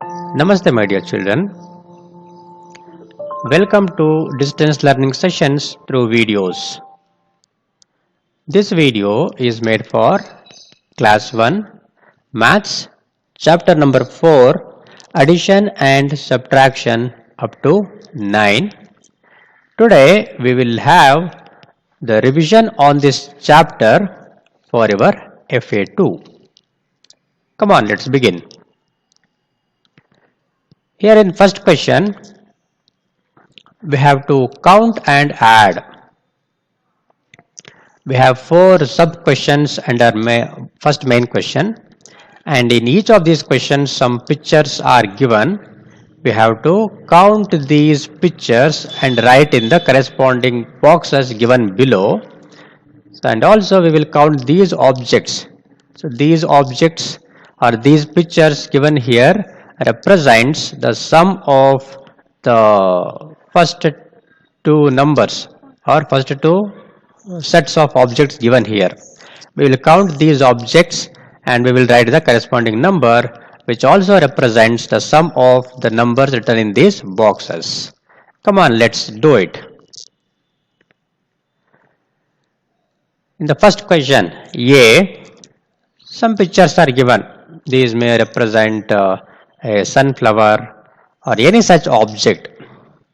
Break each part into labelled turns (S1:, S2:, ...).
S1: Namaste, my dear children. Welcome to distance learning sessions through videos. This video is made for Class 1 Maths, Chapter number 4, Addition and Subtraction up to 9. Today we will have the revision on this chapter for your FA2. Come on, let's begin. Here in first question, we have to count and add. We have 4 sub questions under first main question, and in each of these questions some pictures are given. We have to count these pictures and write in the corresponding boxes given below. And also we will count these objects. So these objects or these pictures given here represents the sum of the first 2 numbers or first 2 sets of objects given here. We will count these objects and we will write the corresponding number, which also represents the sum of the numbers written in these boxes. Come on, let's do it. In the first question, A, some pictures are given. These may represent a sunflower or any such object.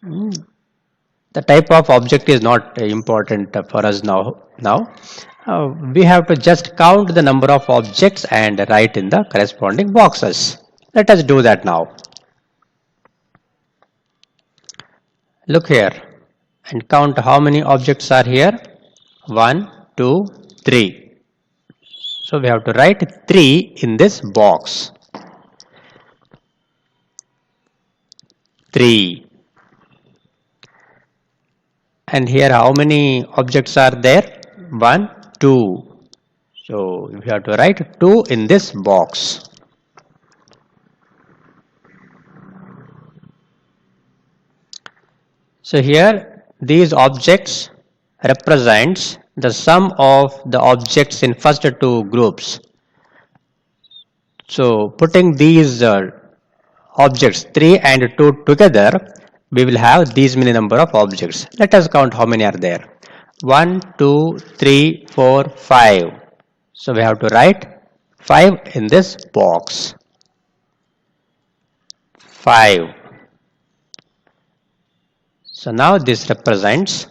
S1: The type of object is not important for us now. We have to just count the number of objects and write in the corresponding boxes. Let us do that now. Look here and count how many objects are here. 1, 2, 3. So we have to write 3 in this box. 3. And here how many objects are there? 1, 2. So we have to write 2 in this box. So here these objects represents the sum of the objects in first 2 groups. So putting these objects 3 and 2 together, we will have these many number of objects. Let us count how many are there. 1, 2, 3, 4, 5. So we have to write 5 in this box. 5. So now this represents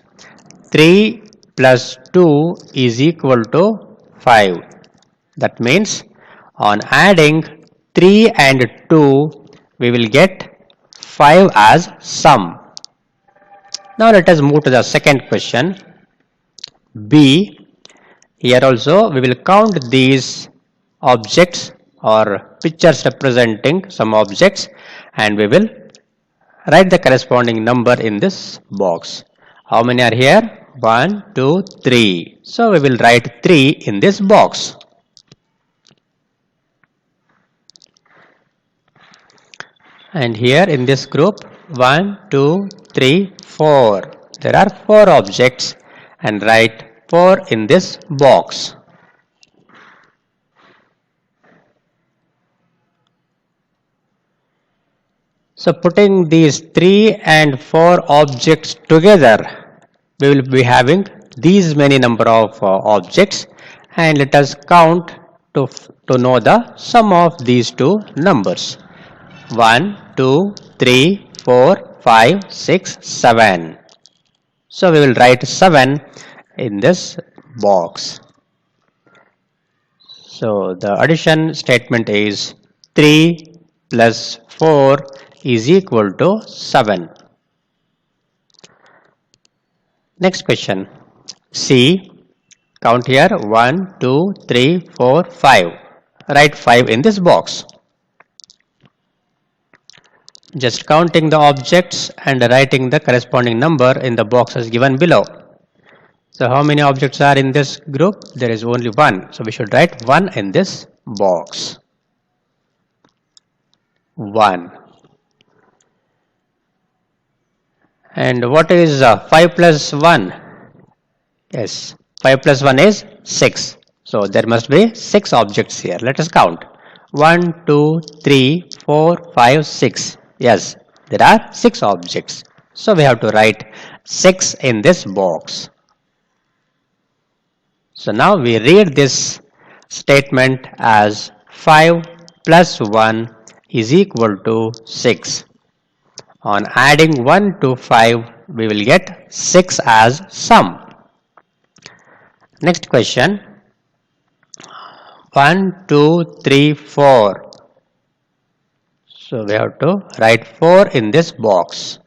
S1: 3 plus 2 is equal to 5. That means on adding 3 and 2, we will get 5 as sum. Now let us move to the second question. B. Here also we will count these objects or pictures representing some objects and we will write the corresponding number in this box. How many are here? 1, 2, 3. So we will write 3 in this box. And here in this group, 1, 2, 3, 4. There are 4 objects and write 4 in this box. So putting these 3 and 4 objects together, we will be having these many number of objects, and let us count to know the sum of these 2 numbers. 1, 2, 3, 4, 5, 6, 7. So we will write 7 in this box. So the addition statement is 3 plus 4 is equal to 7. Next question. C. Count here 1, 2, 3, 4, 5. Write 5 in this box. Just counting the objects and writing the corresponding number in the boxes given below. So how many objects are in this group? There is only 1. So we should write 1 in this box. 1. And what is 5 plus 1? Yes, 5 plus 1 is 6. So there must be 6 objects here. Let us count. 1, 2, 3, 4, 5, 6. Yes, there are 6 objects. So we have to write 6 in this box. So now we read this statement as 5 plus 1 is equal to 6. On adding 1 to 5, we will get 6 as sum. Next question. 1, 2, 3, 4. So we have to write 4 in this box.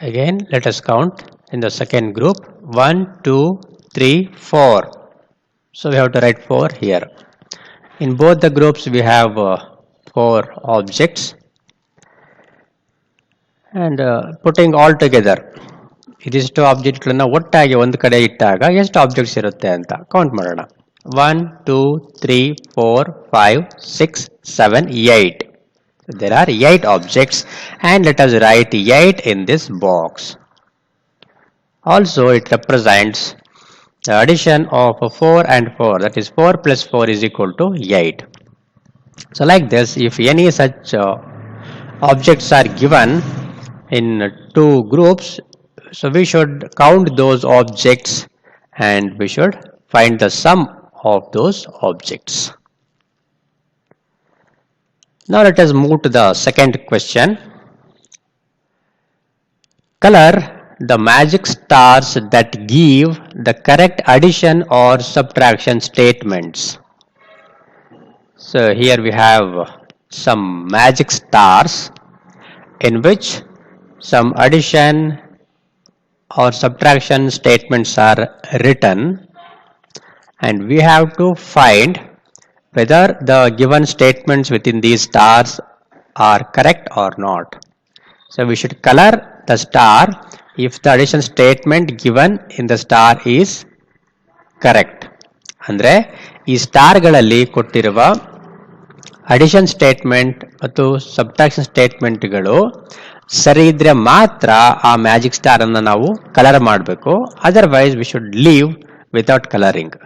S1: Again, let us count in the second group. 1, 2, 3, 4. So we have to write 4 here. In both the groups, we have 4 objects. And putting all together, ಇದಿಷ್ಟು ಆಬ್ಜೆಕ್ಟ್ಗಳನ್ನ ಒಟ್ಟಾಗಿ ಒಂದು ಕಡೆ ಇಟ್ಟಾಗ ಎಷ್ಟು objects ಇರುತ್ತೆ ಅಂತ count ಮಾಡೋಣ. 1, 2, 3, 4, 5, 6, 7, 8. There are 8 objects and let us write 8 in this box. Also it represents the addition of 4 and 4, that is 4 plus 4 is equal to 8. So like this, if any such objects are given in 2 groups, so we should count those objects and we should find the sum of those objects. Now let us move to the second question. Color the magic stars that give the correct addition or subtraction statements. So here we have some magic stars in which some addition or subtraction statements are written, and we have to find whether the given statements within these stars are correct or not. So we should color the star if the addition statement given in the star is correct. ಅಂದ್ರೆ ಈ ಸ್ಟಾರ್ಗಳಲ್ಲಿ ಕೊಟ್ಟಿರುವ addition statement ಮತ್ತು subtraction ಸ್ಟೇಟ್ಮೆಂಟ್ಗಳು ಸರಿ ಇದ್ರೆ ಮಾತ್ರ ಆ magic star ಅನ್ನು ನಾವು ಕಲರ್ ಮಾಡಬೇಕು. Otherwise we should leave without colouring.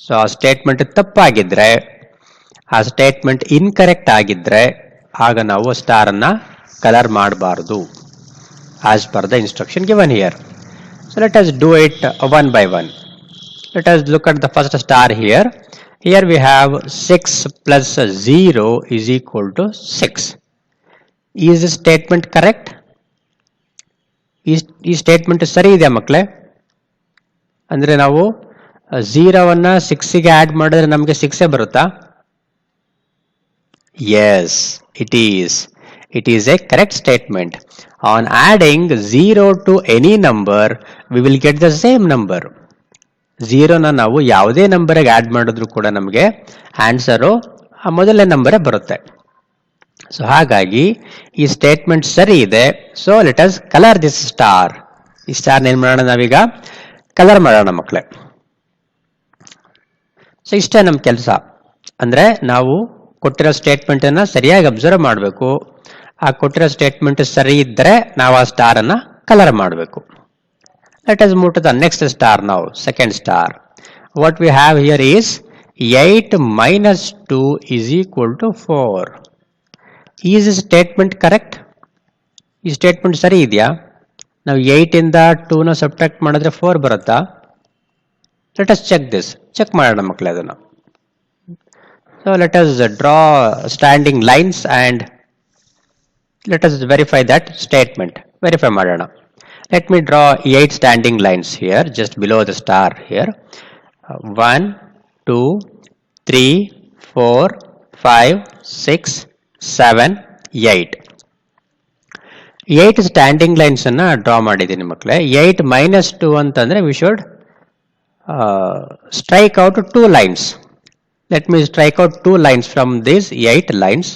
S1: So ಆ ಸ್ಟೇಟ್ಮೆಂಟ್ ತಪ್ಪಾಗಿದ್ರೆ, ಆ ಸ್ಟೇಟ್ಮೆಂಟ್ ಇನ್ಕರೆಕ್ಟ್ ಆಗಿದ್ರೆ ಆಗ ನಾವು ಸ್ಟಾರ್ ಅನ್ನ ಕಲರ್ ಮಾಡಬಾರದು as per the instruction given here. So let us do it one by one. Let us look at the first star here. Here we have 6 plus 0 is equal to 6. Is this statement correct? ಈ statement ಸರಿ ಇದೆ ಮಕ್ಕಳೇ? ಅಂದ್ರೆ ನಾವು 0 6ಗೆ add ಮಾಡಿದ್ರೆ ನಮಗೆ 6 ಬರುತ್ತಾ? Yes, it is. It is a correct statement. On adding 0 to any number, we will get the same number. 0 ನಾವು ಯಾವುದೇ ನಂಬರ್ಗೆ ಆಡ್ ಮಾಡಿದ್ರು ಕೂಡ ನಮಗೆ ಆನ್ಸರು ಆ ಮೊದಲನೇ ನಂಬರೇ ಬರುತ್ತೆ. ಸೊ ಹಾಗಾಗಿ ಈ ಸ್ಟೇಟ್ಮೆಂಟ್ ಸರಿ ಇದೆ. So let us colour this star. ಈ ಸ್ಟಾರ್ ಏನ್ ಮಾಡೋಣ ನಾವೀಗ ಕಲರ್ ಮಾಡೋಣ ಮಕ್ಕಳೇ. ಸೊ ಇಷ್ಟೇ ನಮ್ಮ ಕೆಲಸ. ಅಂದ್ರೆ ನಾವು ಕೊಟ್ಟಿರೋ ಸ್ಟೇಟ್ಮೆಂಟ್ ಅನ್ನ ಸರಿಯಾಗಿ ಅಬ್ಸರ್ವ್ ಮಾಡಬೇಕು. ಆ ಕೊಟ್ಟಿರೋ ಸ್ಟೇಟ್ಮೆಂಟ್ ಸರಿ ಇದ್ದರೆ ನಾವು ಆ ಸ್ಟಾರ್ ಅನ್ನ ಕಲರ್ ಮಾಡಬೇಕು. Let us move to the next star ನಾವು, second star. What we have here is 8 minus 2 is equal to 4. Is this statement correct? ಈ ಸ್ಟೇಟ್ಮೆಂಟ್ ಸರಿ ಇದೆಯಾ? ನಾವು 8 ಇಂದ 2 ನ ಸಬ್ಟ್ರಾಕ್ಟ್ ಮಾಡಿದ್ರೆ 4 ಬರುತ್ತಾ? Let us check this. Check ಮಾಡೋಣ ಮಕ್ಕಳೇ ಅದನ್ನು. So let us draw standing lines and let us verify that statement. Verify ಮಾಡೋಣ. Let me draw 8 standing lines here, just below the star here. 1, 2, 3, 4, 5, 6, 7, 8. 8 standing lines ಅನ್ನ draw ಮಾಡಿದ್ದೀನಿ ಮಕ್ಕಳೇ. 8 minus 2 ಅಂತಂದ್ರೆ we should strike out 2 lines. Let me strike out 2 lines from these 8 lines.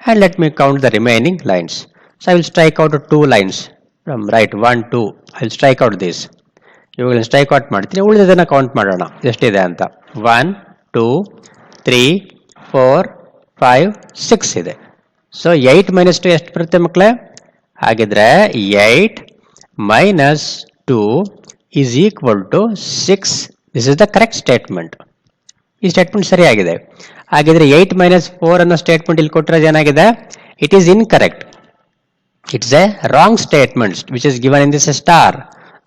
S1: And let me count the remaining lines. So I will strike out 2 lines from right 1, 2. I will strike out this. ಇವುಗಳನ್ನ strike out ಮಾಡ್ತೀನಿ. ಉಳಿದದನ್ನ count ಮಾಡೋಣ ಎಷ್ಟಿದೆ ಅಂತ. 1, 2, 3, 4, 5, 6 ಇದೆ. So 8 minus 2 ಎಷ್ಟು ಬರುತ್ತೆ ಮಕ್ಕಳೇ? ಹಾಗಿದ್ರೆ 8 minus 2 is equal to 6. This is the correct statement. ಈ ಸ್ಟೇಟ್ಮೆಂಟ್ ಸರಿಯಾಗಿದೆ. ಹಾಗಿದ್ರೆ 8 - 4 ಅನ್ನೋ ಸ್ಟೇಟ್ಮೆಂಟ್ ಇಲ್ಲಿ ಕೊಟ್ಟಿರೋದು ಏನಾಗಿದೆ? It is incorrect. It's a wrong statement which is given in this star.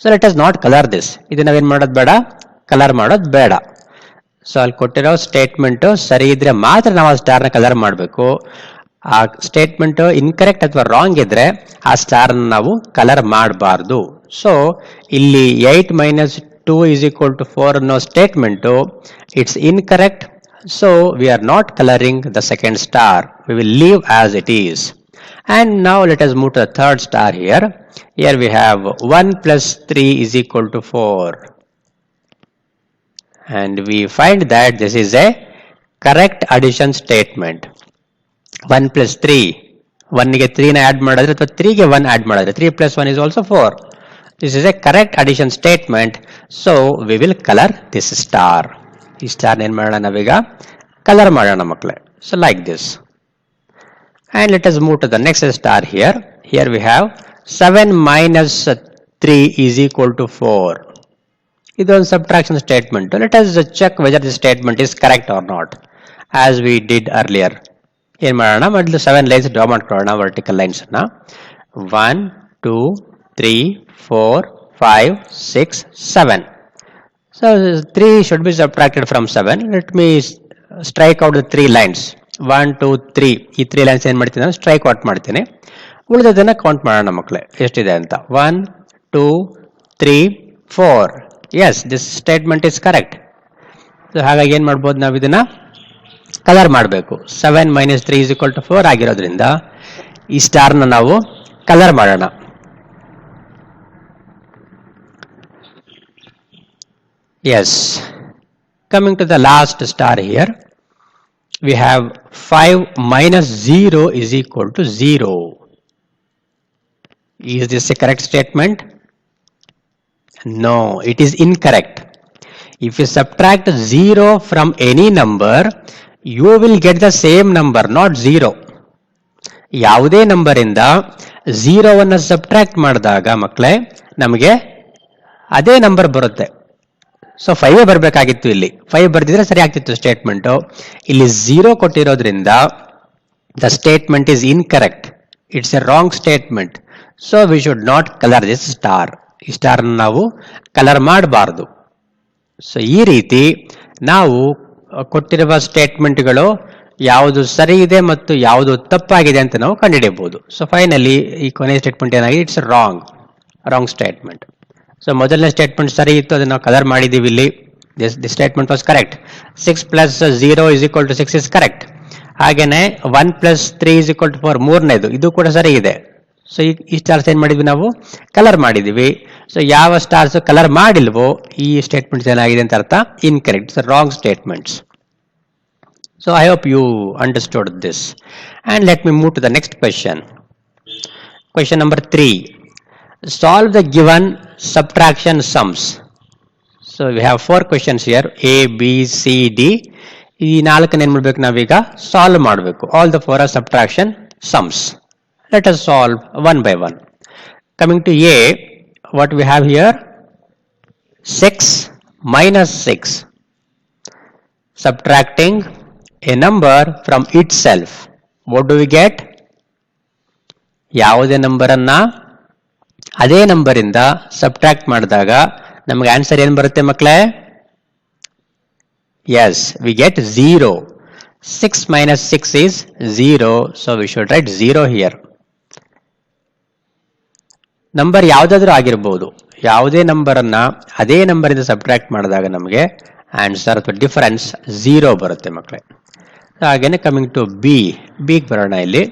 S1: So let us not colour this. ಇದು ನಾವೇನ್ ಮಾಡೋದು ಬೇಡ, ಕಲರ್ ಮಾಡೋದು ಬೇಡ. ಸೊ ಅಲ್ಲಿ ಕೊಟ್ಟಿರೋ ಸ್ಟೇಟ್ಮೆಂಟ್ ಸರಿ ಇದ್ರೆ ಮಾತ್ರ ನಾವು ಆ ಸ್ಟಾರ್ನ ಕಲರ್ ಮಾಡಬೇಕು. ಆ ಸ್ಟೇಟ್ಮೆಂಟ್ ಇನ್ಕರೆಕ್ಟ್ ಅಥವಾ ರಾಂಗ್ ಇದ್ರೆ ಆ ಸ್ಟಾರ್ ನಾವು ಕಲರ್ ಮಾಡಬಾರ್ದು. ಸೊ ಇಲ್ಲಿ 8 - 2 = 4 ಅನ್ನೋ statement it's incorrect. So we are not colouring the second star. We will leave as it is. And now let us move to the third star here. Here we have 1 + 3 = 4. And we find that this is a correct addition statement. 1 + 3. 1 ಗೆ 3 ನ add ಮಾಡಿದ್ರೆ ಅಥವಾ 3 ಗೆ 1 add ಮಾಡಿದ್ರೆ 3 + 1 is also 4. This is a correct addition statement. So we will color this star. ಈ star ಏನ್ ಮಾಡೋಣ ನಾವೀಗ ಕಲರ್ ಮಾಡೋಣ ಮಕ್ಕಳೇ. So like this. And let us move to the next star here. Here we have 7 - 3 = 4. This is a subtraction statement. Let us check whether this statement is correct or not, as we did earlier. Here we 7 lines draw ಮಾಡ್ಕೊಳ್ಳೋಣ, vertical lines na. 1 2 3 4 5 6 7. So 3 should be subtracted from 7. Let me strike out the 3 lines. 1 2 3 ಈ 3 lines ಏನ್ ಮಾಡ್ತೀನಿ ನಾನು strike out ಮಾಡ್ತೀನಿ. ಉಳಿದದನ್ನ count ಮಾಡೋಣ ಮಕ್ಕಳೇ ಎಷ್ಟಿದೆ ಅಂತ. 1 2 3 4. Yes, this statement is correct. ಹಾಗಾಗಿ ಏನ್ ಮಾಡ್ಬೋದು ನಾವು ಇದನ್ನ ಕಲರ್ ಮಾಡಬೇಕು. 7 - 3 = 4 ಆಗಿರೋದ್ರಿಂದ ಈ ಸ್ಟಾರ್ನ ನಾವು ಕಲರ್ ಮಾಡೋಣ. Yes, coming to the last star here. We have 5 - 0 = 0. Is this a correct statement? No, it is incorrect. If you subtract 0 from any number, you will get the same number, not 0. ಯಾವುದೇ number ಇಂದ 0 ಅನ್ನು subtract ಮಾಡಿದಾಗ ಮಕ್ಕಳೇ ನಮಗೆ ಅದೇ number ಬರುತ್ತೆ. So 5 ಬರಬೇಕಾಗಿತ್ತು, ಇಲ್ಲಿ 5 ಬರ್ದಿದ್ರೆ ಸರಿ ಆಗ್ತಿತ್ತು ಸ್ಟೇಟ್ಮೆಂಟ್. ಇಲ್ಲಿ 0 ಕೊಟ್ಟಿರೋದ್ರಿಂದ the statement is incorrect. It's a wrong statement. So we should not colour this star. ಈ ಸ್ಟಾರ್ ನಾವು ಕಲರ್ ಮಾಡಬಾರದು. ಸೊ ಈ ರೀತಿ ನಾವು ಕೊಟ್ಟಿರುವ ಸ್ಟೇಟ್ಮೆಂಟ್ಗಳು ಯಾವುದು ಸರಿ ಇದೆ ಮತ್ತು ಯಾವುದು ತಪ್ಪಾಗಿದೆ ಅಂತ ನಾವು ಕಂಡುಹಿಡಿಯಬಹುದು. ಸೊ ಫೈನಲಿ ಈ ಕೊನೆಯ ಸ್ಟೇಟ್ಮೆಂಟ್ ಏನಾಗಿದೆ, ಇಟ್ಸ್ ರಾಂಗ್ ಸ್ಟೇಟ್ಮೆಂಟ್. ಸೊ ಮೊದಲನೇ ಸ್ಟೇಟ್ಮೆಂಟ್ ಸರಿ ಇತ್ತು, ಅದನ್ನು ನಾವು ಕಲರ್ ಮಾಡಿದ್ದೀವಿ. ಇಲ್ಲಿ this statement was correct. 6 + 0 = 6 is correct. ಹಾಗೇನೆ 1 + 3 = 4 ಮೂರನೇದು, ಇದು ಕೂಡ ಸರಿ ಇದೆ. ಸೊ ಈ ಸ್ಟಾರ್ಸ್ ಏನ್ ಮಾಡಿದ್ವಿ ನಾವು ಕಲರ್ ಮಾಡಿದೀವಿ. ಸೊ ಯಾವ ಸ್ಟಾರ್ಸ್ ಕಲರ್ ಮಾಡಿಲ್ವೋ ಈ ಸ್ಟೇಟ್ಮೆಂಟ್ಸ್ ಏನಾಗಿದೆ ಅಂತ ಅರ್ಥ incorrect, wrong statements. So I hope you understood this. And let me move to the next question. Question number 3. Solve the given subtraction sums. So we have 4 questions here, A, B, C, D. ಈ 4 ಏನ್ ಮಾಡ್ಬೇಕು ನಾವೀಗ solve ಮಾಡಬೇಕು. All the 4 are subtraction sums. Let us solve one by one. Coming to A, what we have here? 6 - 6. Subtracting a number from itself. What do we get? ಯಾವುದೇ number ಅನ್ನ ಅದೇ number ಇಂದ subtract ಮಾಡಿದಾಗ ನಮಗೆ answer ಏನ್ ಬರುತ್ತೆ ಮಕ್ಕಳೇ? Yes, we get 0. 6 - 6 is 0. So we should write 0 here. Number ಯಾವುದಾದ್ರೂ ಆಗಿರಬಹುದು, ಯಾವುದೇ ನಂಬರ್ ಅನ್ನ ಅದೇ ನಂಬರ್ ಇಂದ ಸಬ್ಟ್ರಾಕ್ಟ್ ಮಾಡಿದಾಗ ನಮಗೆ ಆನ್ಸರ್ ಅಥವಾ ಡಿಫರೆನ್ಸ್ 0 ಬರುತ್ತೆ ಮಕ್ಕಳೇ. ಹಾಗೇನೆ ಕಮಿಂಗ್ ಟು ಬಿ ಬರೋಣ ಇಲ್ಲಿ.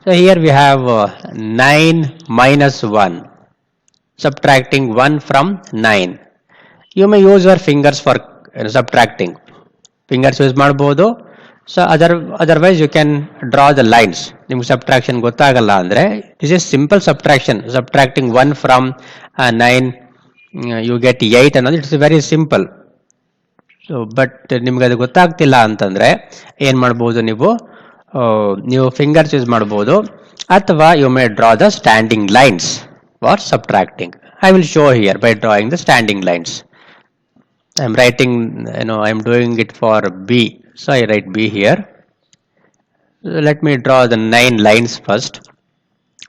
S1: So here we have 9 - 1. Subtracting 1 from 9. You may use your fingers for subtracting. Fingers use ಮಾಡಬಹುದು. So otherwise you can draw the lines. ನಿಮಗೆ subtraction ಗೊತ್ತಾಗಲ್ಲ ಅಂದ್ರೆ this is simple subtraction. Subtracting 1 from 9 you get 8 ಅನ್ನೋದು it's very simple. So but ನಿಮ್ಗೆ ಅದು ಗೊತ್ತಾಗ್ತಿಲ್ಲ ಅಂತಂದ್ರೆ ಏನ್ ಮಾಡಬಹುದು, ನೀವು ಫಿಂಗರ್ಸ್ ಯೂಸ್ ಮಾಡಬಹುದು, ಅಥವಾ you may draw the standing lines for subtracting. I will show here by drawing the standing lines. I'm writing, I'm doing it for B. So I write B here. Let me draw the 9 lines first.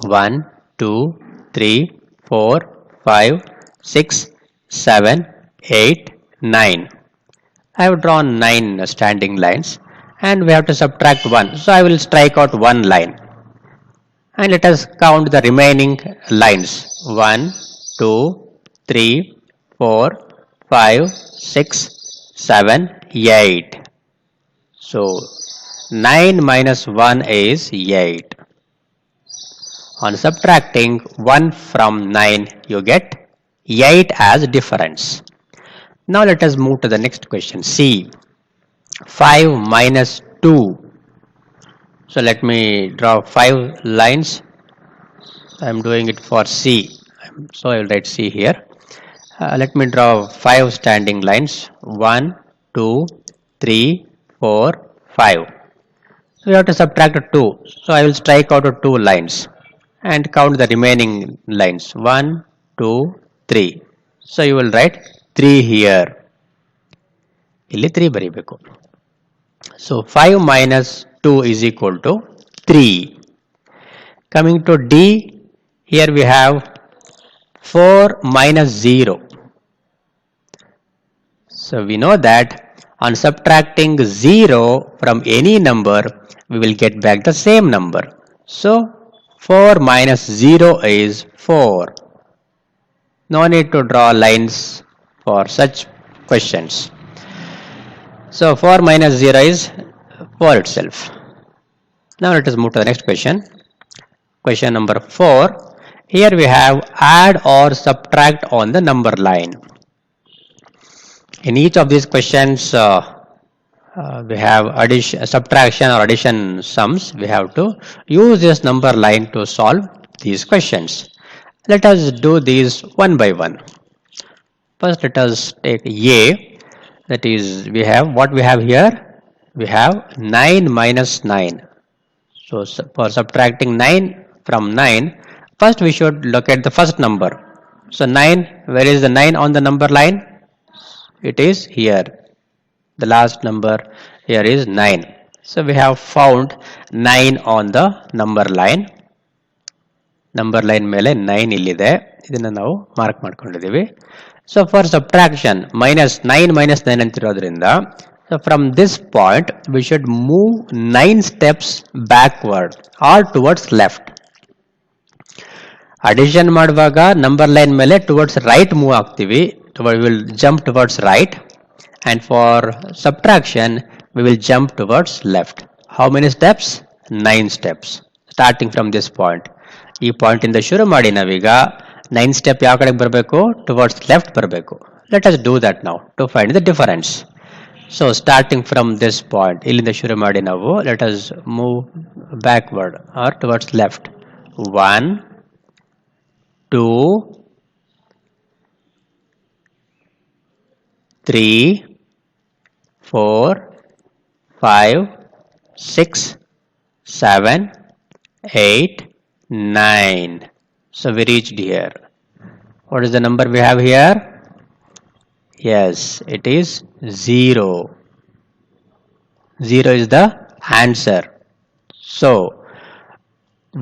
S1: 1, 2, 3, 4, 5, 6, 7, 8, 9. I have drawn 9 standing lines and we have to subtract 1. So I will strike out one line. And let us count the remaining lines. 1, 2, 3, 4, 5, 6, 7, 8. So 9 minus 1 is 8. On subtracting 1 from 9, you get 8 as difference. Now let us move to the next question. C. 5 minus 2. So let me draw 5 lines. I am doing it for C. So I will write C here. Let me draw 5 standing lines. 1, 2, 3, 4, 5. So we have to subtract 2. So I will strike out 2 lines and count the remaining lines. 1, 2, 3. So you will write 3 here. Illi 3 baribeku. So 5 minus 2 is equal to 3. Coming to D, here we have 4 minus 0. So we know that on subtracting 0 from any number, we will get back the same number. So 4 minus 0 is 4. No need to draw lines for such questions. So 4 minus 0 is 4 itself. Now let us move to the next question. Question number 4. Here we have add or subtract on the number line. In each of these questions, we have addition, subtraction or addition sums. We have to use this number line to solve these questions. Let us do these one by one. First, let us take A. That is, we have what we have here. We have 9 minus 9. So for subtracting 9 from 9, first we should look at the first number. So 9, where is the 9 on the number line? It is here. The last number here is 9. So we have found 9 on the number line. Number line ಮೇಲೆ 9 ಇಲ್ಲಿದೆ. ಇದನ್ನ ನಾವು mark ಮಾಡ್ಕೊಂಡಿದ್ದೀವಿ. So for subtraction, -9 minus 9 ಅಂತಿರೋದ್ರಿಂದ, so from this point we should move 9 steps backward or towards left. Addition ಮಾಡುವಾಗ number line ಮೇಲೆ towards right move ಆಗ್ತೀವಿ. So we will jump towards right, and for subtraction we will jump towards left. How many steps? 9 steps. Starting from this point. ಈ point ಇಂದ ಶುರು ಮಾಡಿ ನಾವೀಗ 9 step ಯಾವ ಕಡೆಗೆ ಬರಬೇಕು? ಟುವರ್ಡ್ಸ್ ಲೆಫ್ಟ್ ಬರಬೇಕು. Let us do that now to find the difference. So starting from this point, ಇಲ್ಲಿಂದ ಶುರು ಮಾಡಿ ನಾವು let us move backward or towards left. 1, 2, 3, 4, 5, 6, 7, 8, 9. So we reached here. What is the number we have here? Yes, it is 0. 0 is the answer. So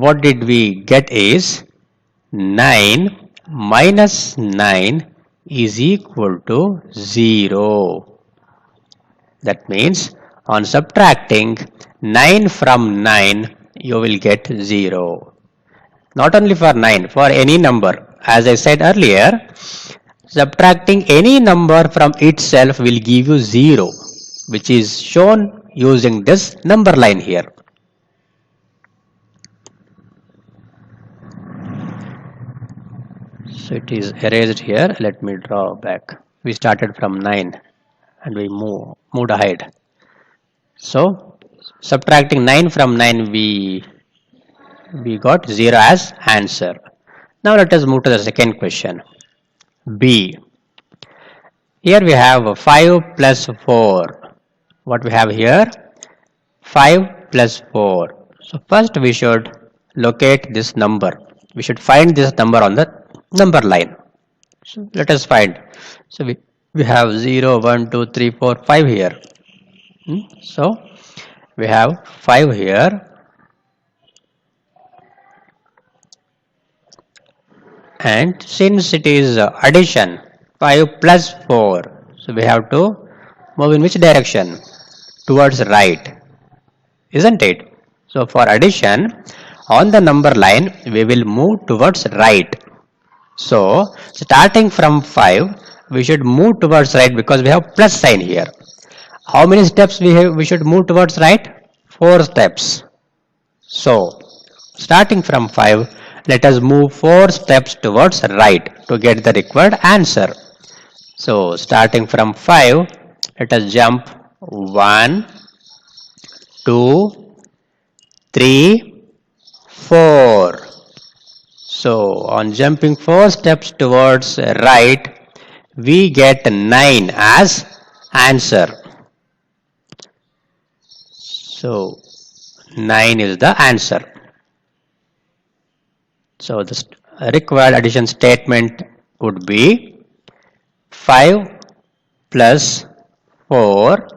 S1: what did we get is 9 minus 9 is equal to 0. That means on subtracting 9 from 9, you will get 0. Not only for 9, for any number. As I said earlier, subtracting any number from itself will give you 0, which is shown using this number line here. So it is erased here. Let me draw back. We started from 9 and we moved ahead. So subtracting 9 from 9, we got 0 as answer. Now let us move to the second question. B. Here we have 5 plus 4. What we have here? 5 plus 4. So first we should locate this number. We should find this number on the number line. So let us find. So we have 0, 1, 2, 3, 4, 5 here. So we have 5 here, and since it is addition, 5 plus 4, so we have to move in which direction? Towards right, isn't it? So for addition, on the number line we will move towards right. So starting from 5, we should move towards right because we have plus sign here. How many steps we should move towards right? 4 steps. So starting from 5, let us move 4 steps towards right to get the required answer. So starting from 5, let us jump 1, 2, 3, 4. So on jumping 4 steps towards right, we get 9 as answer. So 9 is the answer. So the required addition statement would be 5 plus 4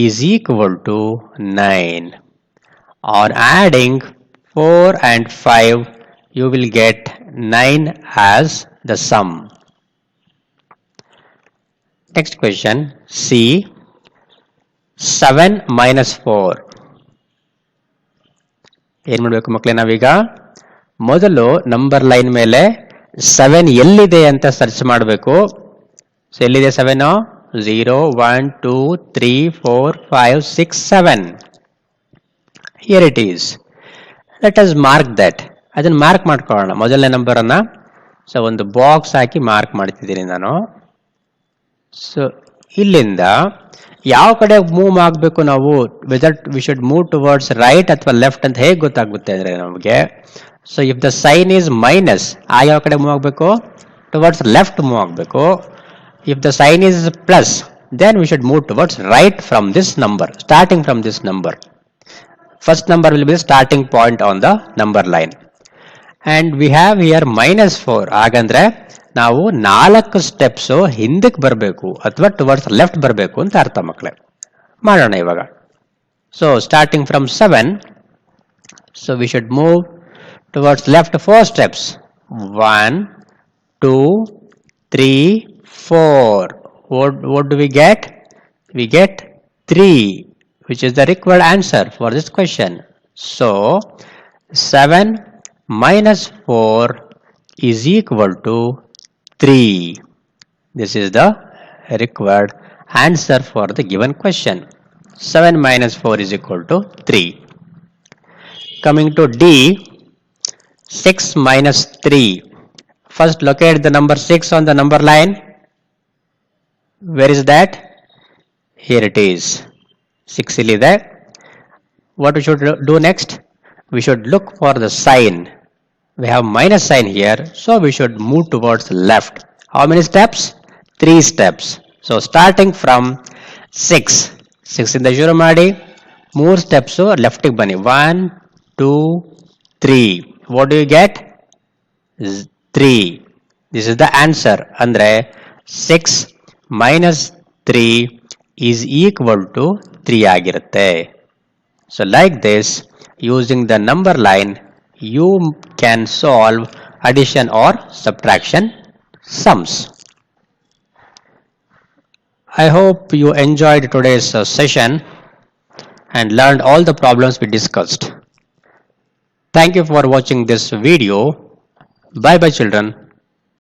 S1: is equal to 9. On adding 4 and 5, you will get 9 as the sum. Next question, C. 7 minus 4. ಏನು ಮಾಡಬೇಕು ಮಕ್ಕಳೇ, ನಾವೀಗ ಮೊದಲು number line ಮೇಲೆ 7 ಎಲ್ಲಿದೆ ಅಂತ search ಮಾಡಬೇಕು. So ಎಲ್ಲಿದೆ 7? 0, 1, 2, 3, 4, 5, 6, 7. Here it is. Let us mark that. ಅದನ್ನು ಮಾರ್ಕ್ ಮಾಡ್ಕೊಳ್ಳೋಣ ಮೊದಲನೇ ನಂಬರನ್ನು. ಸೊ ಒಂದು ಬಾಕ್ಸ್ ಹಾಕಿ ಮಾರ್ಕ್ ಮಾಡ್ತಿದ್ದೀನಿ ನಾನು. ಸೊ ಇಲ್ಲಿಂದ ಯಾವ ಕಡೆ ಮೂವ್ ಆಗಬೇಕು ನಾವು, whether we should move towards right ಅಥವಾ ಲೆಫ್ಟ್ ಅಂತ ಹೇಗೆ ಗೊತ್ತಾಗುತ್ತೆ ಅಂದರೆ ನಮಗೆ, so if the sign is minus, ಯಾವ ಕಡೆ ಮೂವ್ ಆಗಬೇಕು? ಟುವರ್ಡ್ಸ್ ಲೆಫ್ಟ್ ಮೂವ್ ಆಗಬೇಕು. If the sign is plus, then we should move towards right from this number, starting from this number. First number will be the starting point on the number line. And we have here minus 4. ಹಾಗಂದ್ರೆ ನಾವು 4 steps ಹಿಂದಕ್ಕೆ ಬರಬೇಕು ಅಥವಾ towards left ಬರಬೇಕು ಅಂತ ಅರ್ಥ ಮಕ್ಕಳೇ. ಮಾಡೋಣ ಇವಾಗ. So starting from 7, so we should move towards left 4 steps. 1, 2, 3, 4. What do we get? We get 3, which is the required answer for this question. So 7 minus 4 is equal to 3. This is the required answer for the given question. 7 minus 4 is equal to 3. Coming to D, 6 minus 3. First locate the number 6 on the number line. Where is that? Here it is. 6 is there. What we should do next? We should look for the sign. We have minus sign here, so we should move towards left. How many steps? 3 steps. So starting from 6 ಇಂದ ಶುರು ಮಾಡಿ 3 steps left ಗೆ ಬನ್ನಿ. 1, 2, 3. What do you get? 3. This is the answer. ಅಂದ್ರೆ 6 minus 3 is equal to 3 ಆಗಿರುತ್ತೆ. So like this, using the number line, you can solve addition or subtraction sums. I hope you enjoyed today's session and learned all the problems we discussed. Thank you for watching this video. Bye bye children.